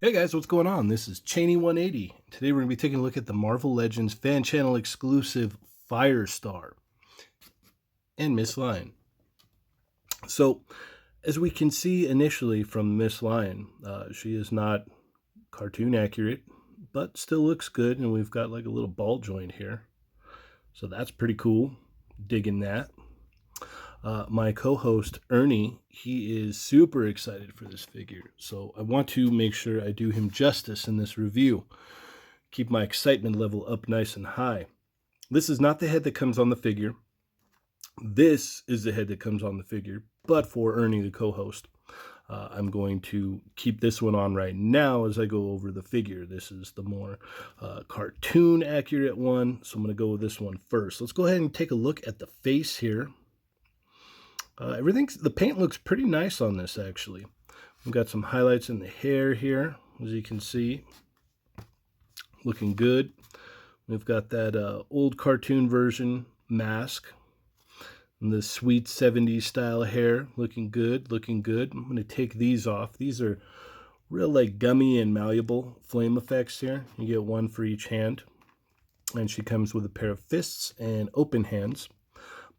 Hey guys, what's going on? This is Cheney180. Today we're going to be taking a look at the Marvel Legends fan channel exclusive Firestar and Miss Lion. So, as we can see initially from Miss Lion, she is not cartoon accurate, but still looks good, and we've got like a little ball joint here. So that's pretty cool. Digging that. My co-host Ernie, he is super excited for this figure, so I want to make sure I do him justice in this review. Keep my excitement level up nice and high. This is not the head that comes on the figure. This is the head that comes on the figure, but for Ernie, the co-host, I'm going to keep this one on right now as I go over the figure. This is the more cartoon accurate one, so I'm going to go with this one first. Let's go ahead and take a look at the face here. The paint looks pretty nice on this, actually. We've got some highlights in the hair here, as you can see. Looking good. We've got that old cartoon version mask. And the sweet 70s style hair. Looking good, looking good. I'm going to take these off. These are real like gummy and malleable flame effects here. You get one for each hand. And she comes with a pair of fists and open hands.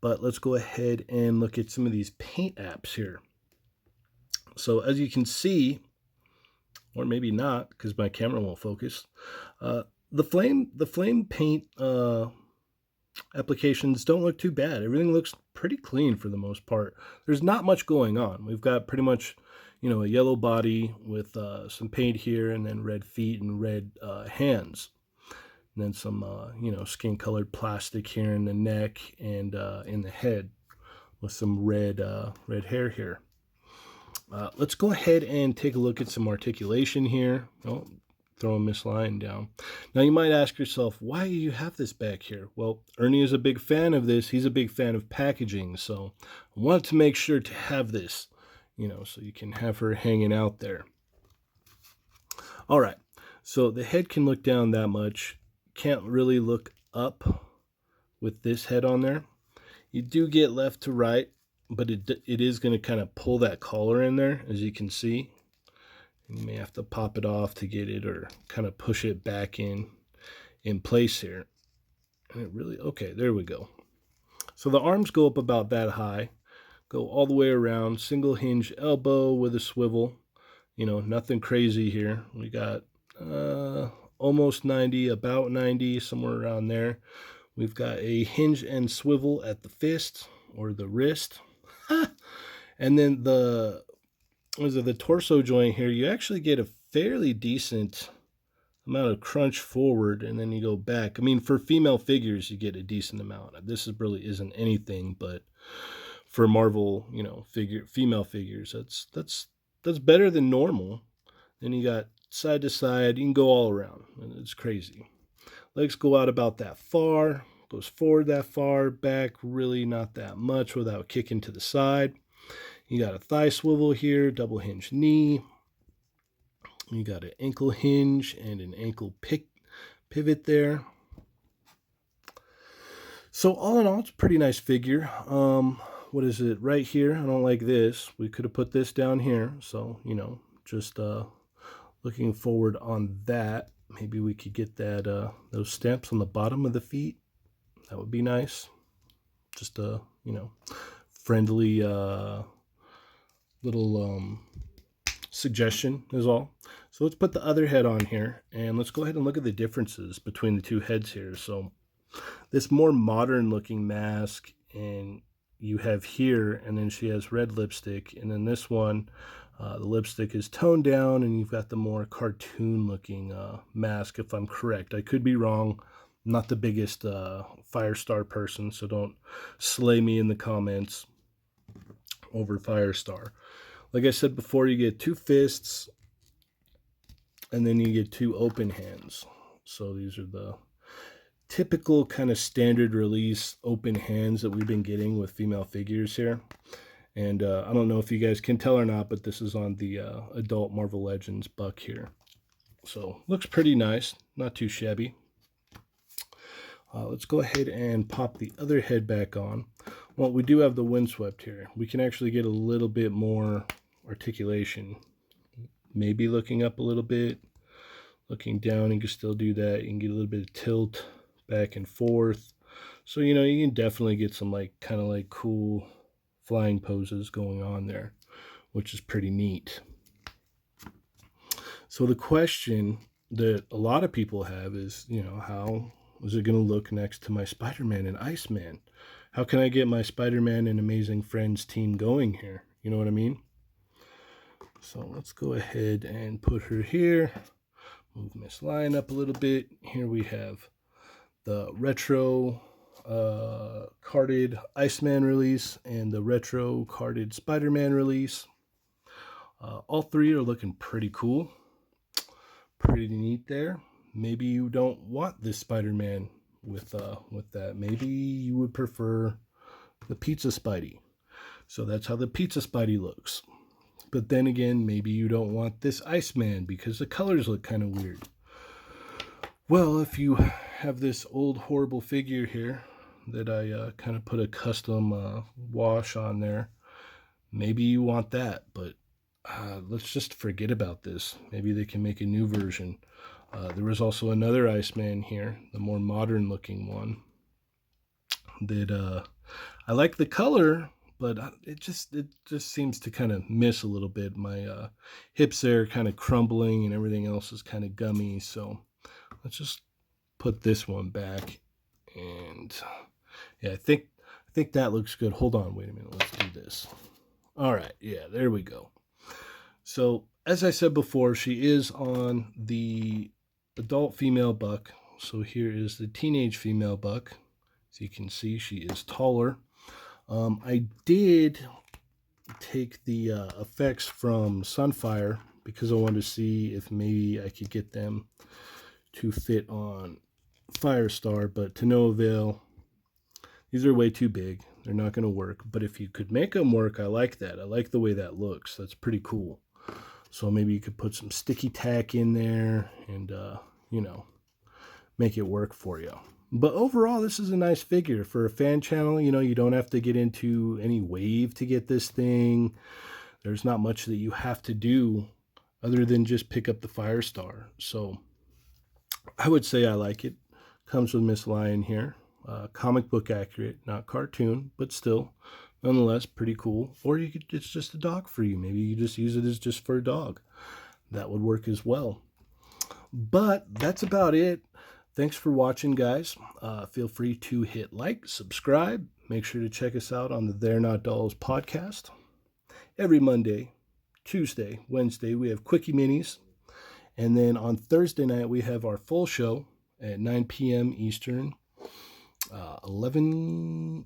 But let's go ahead and look at some of these paint apps here. So as you can see, or maybe not, because my camera won't focus, the flame paint applications don't look too bad. Everything looks pretty clean for the most part. There's not much going on. We've got pretty much, a yellow body with some paint here, and then red feet and red hands. And then some, skin-colored plastic here in the neck and in the head with some red hair here. Let's go ahead and take a look at some articulation here. Oh, throwing Miss Lion down. Now, you might ask yourself, why do you have this back here? Well, Ernie is a big fan of this. He's a big fan of packaging, so I wanted to make sure to have this, so you can have her hanging out there. All right, so the head can look down that much. Can't really look up with this head on there. You do get left to right, but it is going to kind of pull that collar in there, as you can see. You may have to pop it off to get it, or kind of push it back in place here. And it really, okay, there we go. So the arms go up about that high, go all the way around, single hinge elbow with a swivel. Nothing crazy here. We got almost 90, about 90, somewhere around there. We've got a hinge and swivel at the fist or the wrist. And then the torso joint here, you actually get a fairly decent amount of crunch forward, and then you go back. I mean, for female figures, you get a decent amount. This really isn't anything, but for Marvel, female figures, that's better than normal. Then you got side to side, you can go all around, and it's crazy. Legs go out about that far, goes forward that far, back really not that much without kicking to the side. You got a thigh swivel here, double hinge knee. You got an ankle hinge and an ankle pivot there. So all in all, it's a pretty nice figure. What is it right here? I don't like this. We could have put this down here, so just looking forward on that. Maybe we could get that those stamps on the bottom of the feet. That would be nice. Just a friendly little suggestion is all. So let's put the other head on here, and let's go ahead and look at the differences between the two heads here. So this more modern looking mask, and you have here, and then she has red lipstick, and then this one The lipstick is toned down, and you've got the more cartoon-looking mask, if I'm correct. I could be wrong. I'm not the biggest Firestar person, so don't slay me in the comments over Firestar. Like I said before, you get 2 fists, and then you get 2 open hands. So these are the typical kind of standard release open hands that we've been getting with female figures here. And I don't know if you guys can tell or not, but this is on the adult Marvel Legends buck here. So looks pretty nice, not too shabby. Let's go ahead and pop the other head back on. Well, we do have the windswept here. We can actually get a little bit more articulation. Maybe looking up a little bit, looking down, you can still do that. You can get a little bit of tilt back and forth. So, you know, you can definitely get some kind of cool flying poses going on there, which is pretty neat. So the question that a lot of people have is, you know, how is it going to look next to my Spider-Man and Iceman? How can I get my Spider-Man and Amazing Friends team going here? You know what I mean? So let's go ahead and put her here. Move Miss Lion up a little bit. Here we have the retro carded Iceman release and the retro carded Spider-Man release. All 3 are looking pretty cool. Pretty neat there. Maybe you don't want this Spider-Man with that. Maybe you would prefer the Pizza Spidey. So that's how the Pizza Spidey looks. But then again, maybe you don't want this Iceman because the colors look kind of weird. Well, if you have this old horrible figure here that I kind of put a custom wash on there, maybe you want that, but let's just forget about this. Maybe they can make a new version. There was also another Iceman here, the more modern looking one, that I like the color, but it just seems to kind of miss a little bit. My hips there are kind of crumbling and everything else is kind of gummy, so let's just put this one back. And yeah, I think that looks good. Hold on, wait a minute, let's do this. All right, yeah, there we go. So as I said before, she is on the adult female buck. So here is the teenage female buck. As you can see, she is taller. I did take the effects from Sunfire because I wanted to see if maybe I could get them to fit on Firestar, but to no avail. These are way too big. They're not going to work. But if you could make them work, I like that. I like the way that looks. That's pretty cool. So maybe you could put some sticky tack in there and, you know, make it work for you. But overall, this is a nice figure. For a fan channel, you know, you don't have to get into any wave to get this thing. There's not much that you have to do other than just pick up the Firestar. So I would say I like it. Comes with Miss Lion here. Comic book accurate, not cartoon, but still, nonetheless, pretty cool. Or you could, it's just a dog for you. Maybe you just use it as just for a dog. That would work as well. But that's about it. Thanks for watching, guys. Feel free to hit like, subscribe. Make sure to check us out on the They're Not Dolls podcast. Every Monday, Tuesday, Wednesday, we have Quickie Minis. And then on Thursday night, we have our full show at 9 p.m. Eastern. 9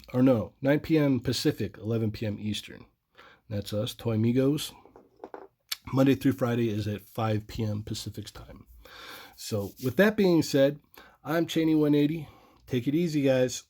p.m. Pacific, 11 p.m. Eastern. That's us, Toy Migos. Monday through Friday is at 5 p.m. Pacific time. So with that being said, I'm Cheney180. Take it easy, guys.